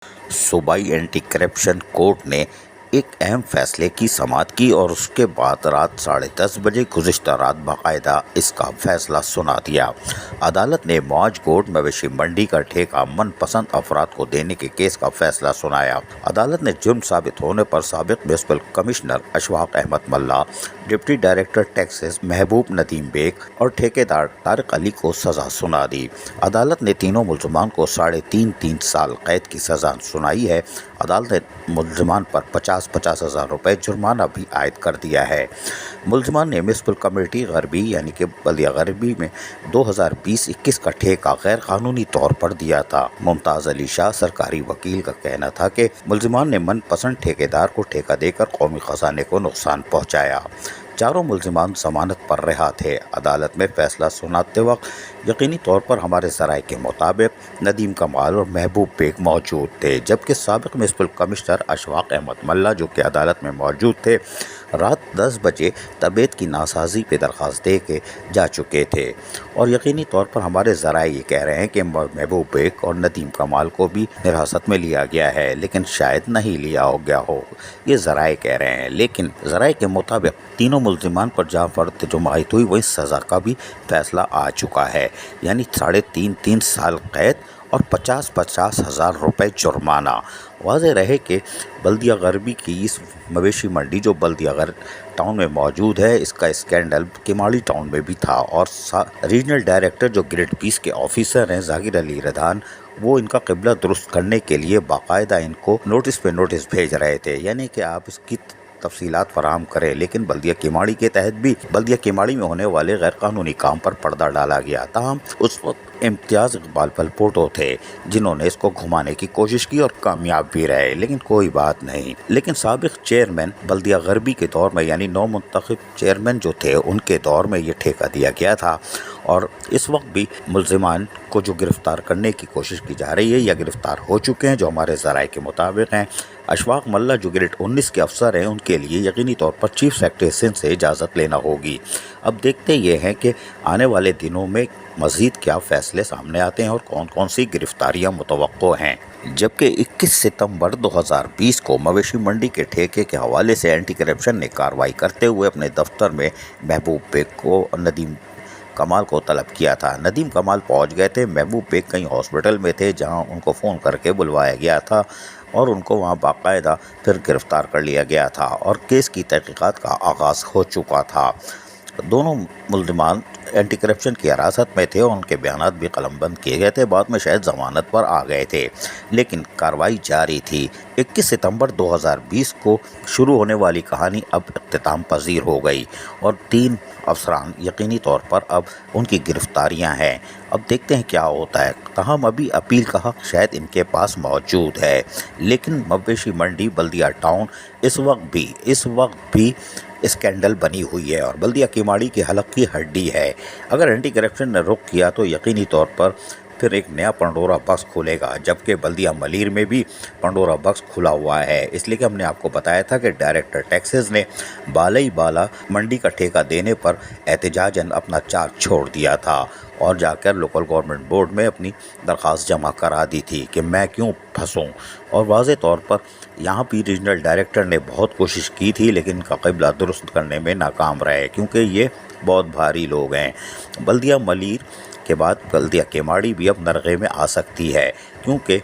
सूबाई anti corruption court ने एक अहम फैसले की समाअत की और उसके बाद रात 10:30 बजे गुज़िश्ता रात बाकायदा इसका फैसला सुना दिया। अदालत ने मौज गोट मवेशी मंडी का ठेका मनपसंद अफराद को देने के केस का फैसला सुनाया। अदालत ने जुर्म साबित होने पर साबिक म्युनिसिपल कमिश्नर अशफाक अहमद मल्ला, डिप्टी डायरेक्टर टैक्सेस महबूब नदीम बेग और ठेकेदार तारिक अली को सजा सुना दी। अदालत ने तीनों मुल्ज़मान को 3.5 साल कैद की सजा सुनाई है। अदालत ने मुल्ज़मान पर 50,000 रुपये जुर्माना भी आयद कर दिया है। मुल्ज़मान ने म्युनिसिपल कमेटी गरबी यानी कि बल्दिया गरबी में 2020-21 का ठेका गैर कानूनी तौर पर दिया था। मुमताज़ अली शाह सरकारी वकील का कहना था कि मुल्ज़मान ने मनपसंद ठेकेदार को ठेका देकर कौमी खजाने को नुकसान पहुँचाया। चारों मुल्ज़मान जमानत पर रिहा थे। अदालत में फैसला सुनाते वक्त यकीनी तौर पर हमारे ज़राए के मुताबिक नदीम कमाल और महबूब बेग मौजूद थे, जबकि साबिक म्युनिसिपल कमिश्नर अशफाक अहमद मल्ला जो कि अदालत में मौजूद थे, रात 10 बजे तबीयत की नासाजी पे दरख्वास्त दे के जा चुके थे। और यकीनी तौर पर हमारे ज़राए ये कह रहे हैं कि महबूब बेग और नदीम कमाल को भी हिरासत में लिया गया है, लेकिन शायद नहीं लिया हो गया हो, ये ज़राए कह रहे हैं। लेकिन ज़राए के मुताबिक तीनों मुल्ज़िमान पर जहाँ फर्द जो माहित हुई वही सज़ा का भी फैसला आ चुका है, यानी 3.5 साल कैद और 50,000 रुपये जुर्माना। वाज़ेह रहे कि बल्दिया गरबी की इस मवेशी मंडी जो बल्दिया टाउन में मौजूद है, इसका स्कैंडल किमाड़ी टाउन में भी था और रीजनल डायरेक्टर जो ग्रेड पीस के ऑफिसर हैं जाकिर अली रधान, वो इनका क़िबला दुरुस्त करने के लिए बाकायदा इनको नोटिस पे नोटिस भेज रहे थे, यानी कि आप इसकी तफसीलात फराहम करें। लेकिन बल्दिया किमाड़ी के तहत भी बल्दिया किमाड़ी में होने वाले गैर कानूनी काम पर पर्दा डाला गया। ताहम उस वक्त इम्तियाज़ इकबाल पलपोटो थे जिन्होंने इसको घुमाने की कोशिश की और कामयाब भी रहे, लेकिन कोई बात नहीं। लेकिन साबिक चेयरमैन बल्दिया गरबी के दौर में यानी नौ मुंतखब चेयरमैन जो थे उनके दौर में ये ठेका दिया गया था और इस वक्त भी मुल्ज़िमान को जो गिरफ्तार करने की कोशिश की जा रही है या गिरफ्तार हो चुके हैं जो हमारे ज़राए के मुताबिक हैं। अशफाक मल्ला जो ग्रेड 19 के अफसर हैं उनके लिए यकीनी तौर पर चीफ सेक्रेटरी सिंध से इजाज़त लेना होगी। अब देखते ये हैं कि आने वाले दिनों में मज़ीद क्या फ़ैसले सामने आते हैं और कौन कौन सी गिरफ्तारियाँ मुतवक्को हैं। जबकि 21 सितंबर 2020 को मवेशी मंडी के ठेके के हवाले से एंटी करप्शन ने कार्रवाई करते हुए अपने दफ्तर में महबूब बेग को और नदीम कमाल को तलब किया था। नदीम कमाल पहुंच गए थे, महबूब बेग कहीं हॉस्पिटल में थे जहां उनको फ़ोन करके बुलवाया गया था और उनको वहां बाकायदा फिर गिरफ़्तार कर लिया गया था और केस की तहक़ीक़ात का आगाज़ हो चुका था। दोनों मुल्ज़िमान एंटी करप्शन की हिरासत में थे और उनके बयानात भी कलमबंद किए गए थे। बाद में शायद ज़मानत पर आ गए थे, लेकिन कार्रवाई जारी थी। 21 सितंबर 2020 को शुरू होने वाली कहानी अब इख्तिताम पजीर हो गई और 3 अफसरान यकीनी तौर पर अब उनकी गिरफ्तारियां हैं। अब देखते हैं क्या होता है। ताहम अभी अपील का हक़ शायद इनके पास मौजूद है, लेकिन मवेशी मंडी बल्दिया टाउन इस वक्त भी स्कैंडल बनी हुई है और बल्दिया किमाड़ी की हलक की हड्डी है। अगर एंटी करप्शन ने रुख किया तो यकीनी तौर पर फिर एक नया पंडोरा बॉक्स खुलेगा, जबकि बल्दिया मलीर में भी पंडोरा बॉक्स खुला हुआ है। इसलिए कि हमने आपको बताया था कि डायरेक्टर टैक्सेस ने बाला मंडी का ठेका देने पर एहतजाजन अपना चार्ज छोड़ दिया था और जाकर लोकल गवर्नमेंट बोर्ड में अपनी दरख्वास्त जमा करा दी थी कि मैं क्यों फंसूं। और वाज़े तौर पर यहाँ भी रीजनल डायरेक्टर ने बहुत कोशिश की थी, लेकिन इनका क़िबला दुरुस्त करने में नाकाम रहे, क्योंकि ये बहुत भारी लोग हैं। बल्दिया मलीर के बाद बल्दिया किमाड़ी भी अब नरगे में आ सकती है, क्योंकि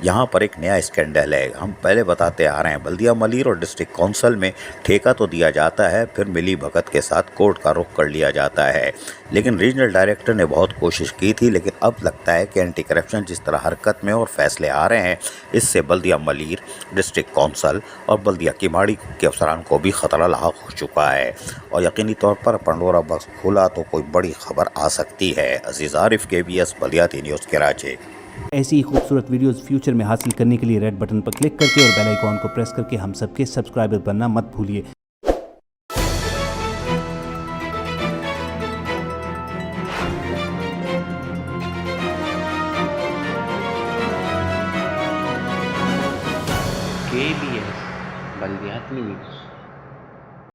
यहाँ पर एक नया स्कैंडल है। हम पहले बताते आ रहे हैं, बल्दिया मलीर और डिस्ट्रिक्ट काउंसिल में ठेका तो दिया जाता है, फिर मिली भगत के साथ कोर्ट का रुख कर लिया जाता है। लेकिन रीजनल डायरेक्टर ने बहुत कोशिश की थी, लेकिन अब लगता है कि एंटी करप्शन जिस तरह हरकत में और फैसले आ रहे हैं, इससे बल्दिया मलीर, डिस्ट्रिक्ट काउंसिल और बल्दिया किमाड़ी के अफसरान को भी ख़तरा लाहक हो चुका है और यकीनी तौर पर पंडोरा बॉक्स खुला तो कोई बड़ी खबर आ सकती है। अजीज़ आरिफ, KBS बल्दियाती न्यूज़ कराची। ऐसी ही खूबसूरत वीडियोस फ्यूचर में हासिल करने के लिए रेड बटन पर क्लिक करके और बेल आइकॉन को प्रेस करके हम सबके सब्सक्राइबर बनना मत भूलिए। KBS बल्दियाती न्यूज़।